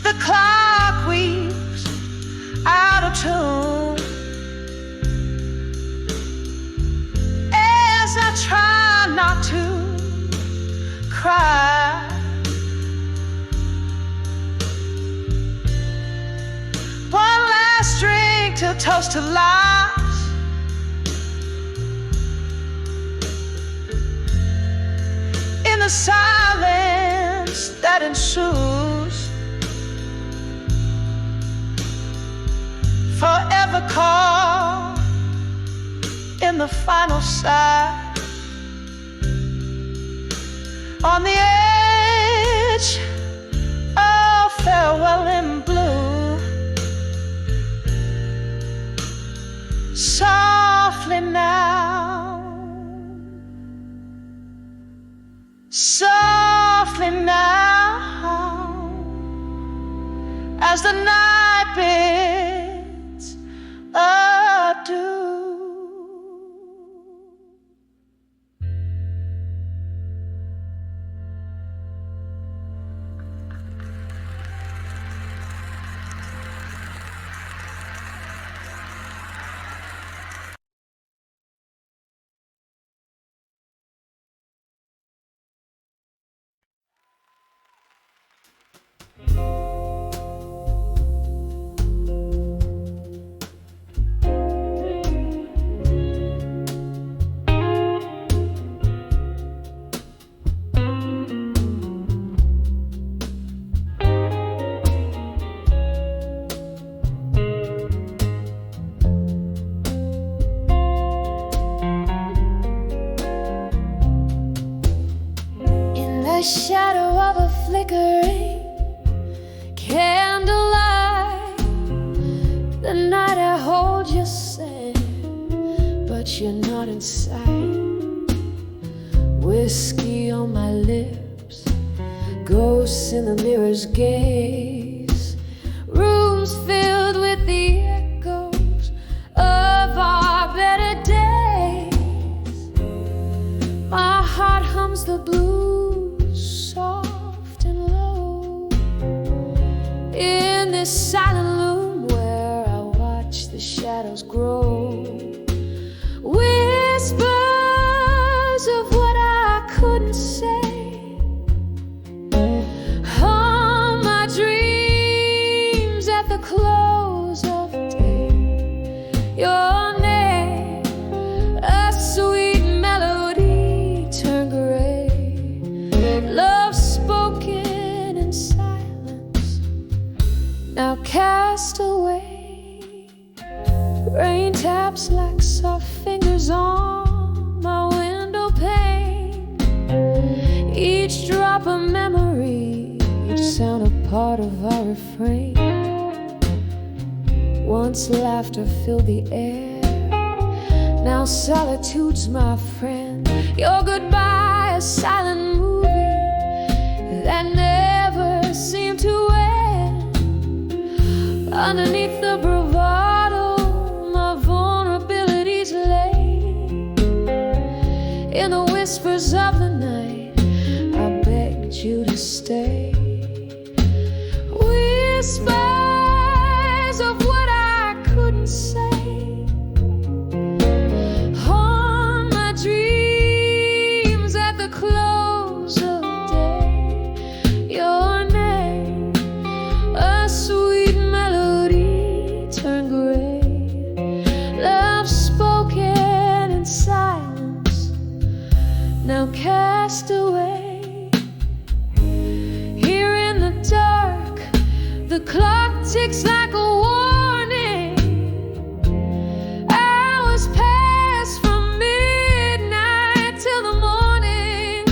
The clock weaves out of tune as I try not to cry. One last drink to toast to lives, in the silence that ensues. Forever caught in the final sigh, on the edge of farewell in blue. Softly now, softly now, as the night bids adieu. The shadow of a flickering candlelight, the night I hold you sad, but you're not in sight. Whiskey on my lips, ghosts in the mirror's gaze, rooms filled with the echoes of our better days. My heart hums the blues, soft and low, in this silent room where I watch the shadows grow. Whispers of what I couldn't say, all my dreams at the close of day. Your name cast away. Rain taps like soft fingers on my window pane. Each drop a memory, each sound a part of our refrain. Once laughter filled the air, now solitude's my friend. Your goodbye, a silent movie that never seemed to end. Underneath the bravado, my vulnerabilities lay. In the whispers of the night, I begged you to stay. Whispers of what I couldn't say. Haunt my dreams at the close of day. Your name, a sweet melody, turned gray. Love spoken in silence, now cast away. Here in the dark, the clock ticks like a warning. Hours pass from midnight till the morning.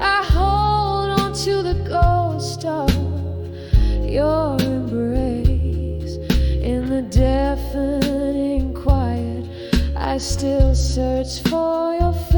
I hold on to the ghost of your embrace. In the deafening quiet, I still search for your face.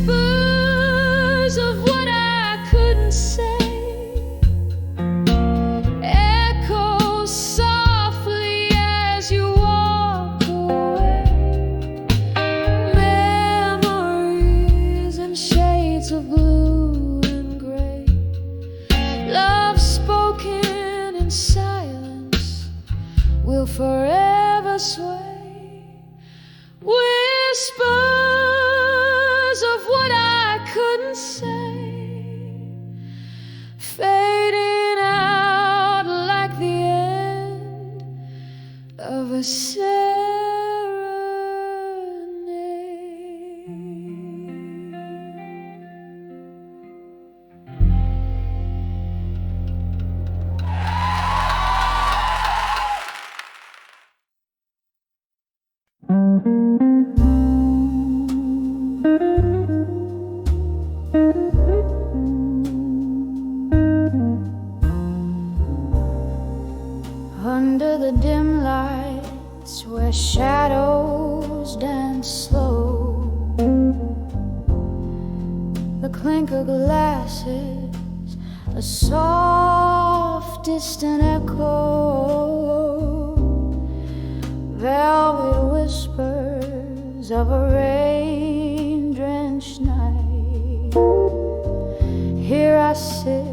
Whispers of what I couldn't say, echo softly as you walk away. Memories in shades of blue and gray. Love spoken in silence will forever sway. Whispers of what I couldn't say, fading out like the end of a serenade. Under the dim lights where shadows dance slow, the clink of glasses, a soft distant echo, velvet whispers of a rain-drenched night. Here I sit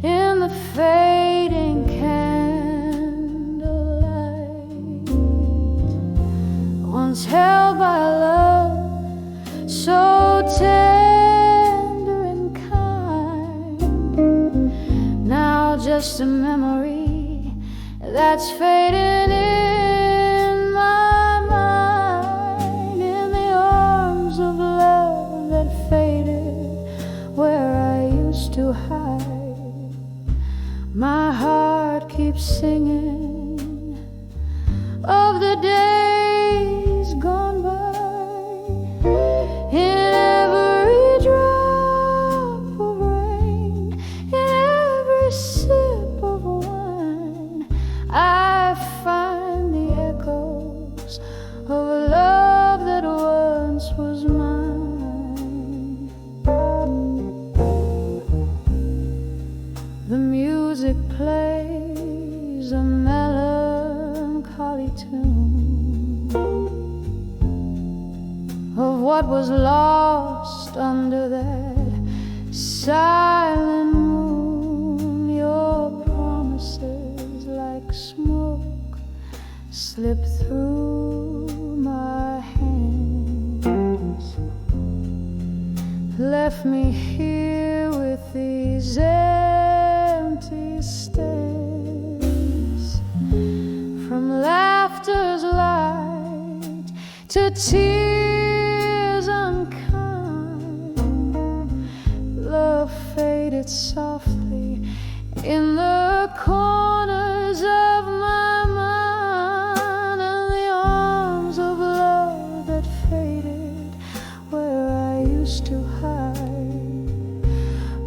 in the fading candlelight, once held by love so tender and kind, now just a memory that's fading in my mind. In the arms of love that faded where I used to hide, my heart keeps singing of the days gone by. In every drop of rain, in every sip of wine, I find the echoes of a love that once was mine. The music plays a melancholy tune of what was lost under that silent moon. Your promises like smoke slipped through my hands, left me here with these empty stares. From laughter's light to tears unkind, love faded softly in the corners of my mind, and the arms of love that faded where I used to hide.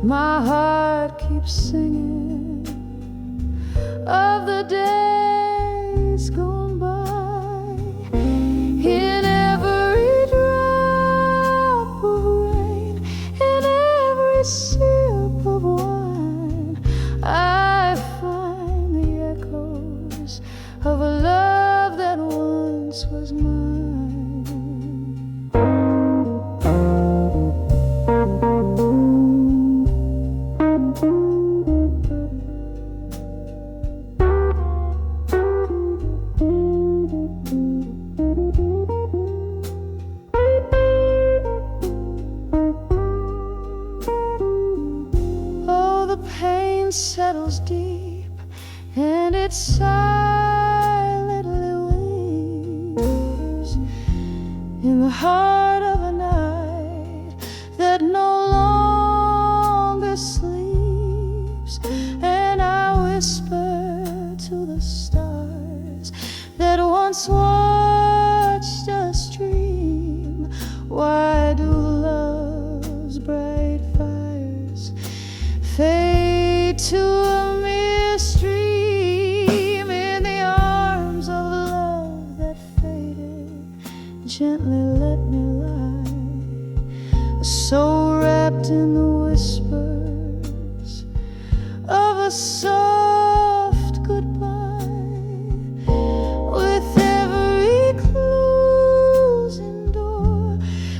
My heart keeps singing of the days gone by. In every drop of rain, in every sip of wine, I find the echoes of a love that once was mine. Oh, the pain settles deep and it silently weeps in the heart of a night that no longer sleeps. And I whisper to the stars that once watched us dream, why do love's bright fires fade to a mere stream? In the arms of love that faded, gently let me lie, so wrapped in the whispers of a soft goodbye. With every closing door,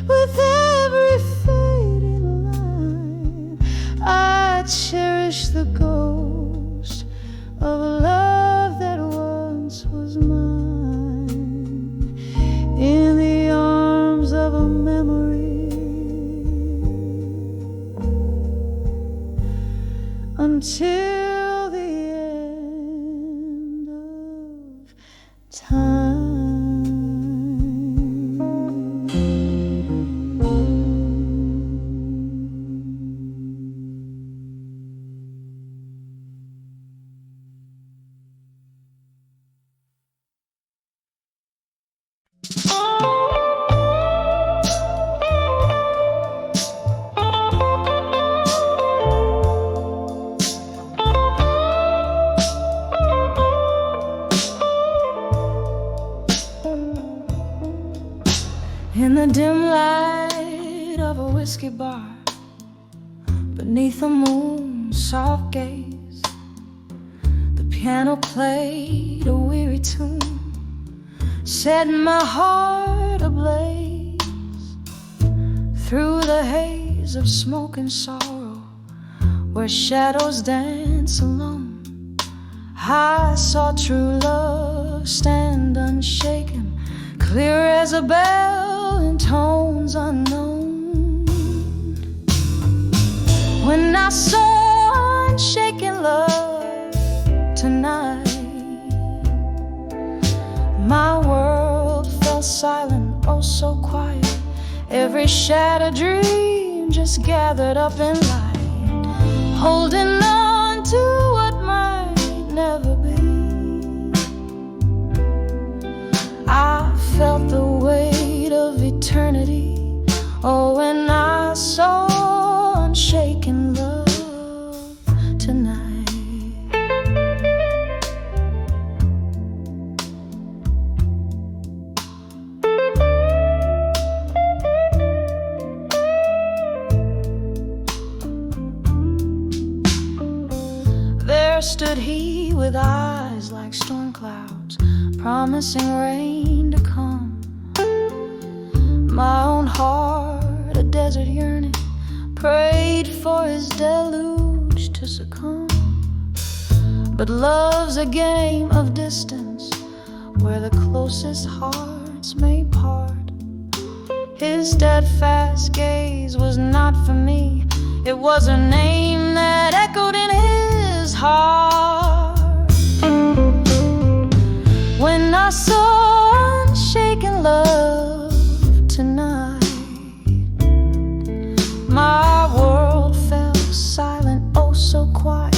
with every fading line, I cherish the ghost of a love that once was mine, in the arms of a memory, until the end of time. In the dim light of a whiskey bar, beneath the moon's soft gaze, the piano played a weary tune, setting my heart ablaze. Through the haze of smoke and sorrow, where shadows dance alone, I saw true love stand unshaken, clear as a bell in tones unknown. When I saw unshaken love tonight, my world fell silent, oh so quiet. Every shattered dream just gathered up in light, holding on to what might never be. I felt the weight of eternity, oh, when I saw unshaken love tonight. There stood he with eyes like storm clouds, promising rain to come. My own heart, a desert yearning, prayed for his deluge to succumb. But love's a game of distance, where the closest hearts may part. His steadfast gaze was not for me, it was a name that echoed in his heart. When I saw unshaken love tonight, my world fell silent, oh so quiet.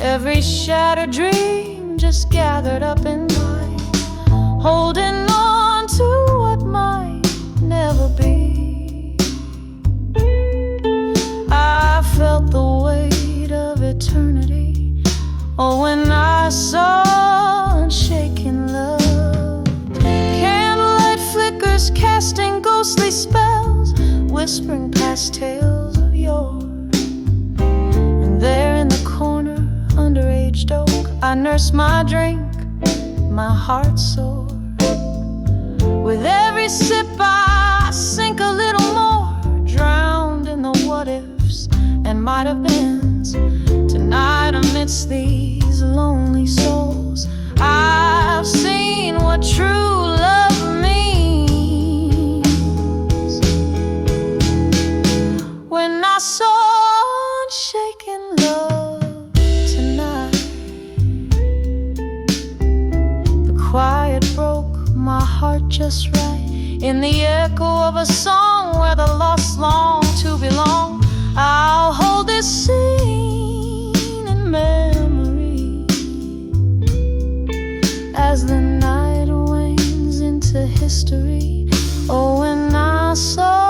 Every shattered dream just gathered up in light, holding on to what might never be. I felt the weight of eternity, oh, when I saw unshaken love. Candlelight flickers casting ghostly spells, whispering past tales of yore. And there in the corner, under aged oak, I nurse my drink, my heart sore. With every sip I sink a little more, drowned in the what-ifs and might-have-beens. Tonight amidst these lonely souls, I've seen what true love means. When I saw unshaken love tonight, the quiet broke my heart just right, in the echo of a song where the lost long to belong. I'll hold this scene in memory as the night wanes into history. Oh, when I saw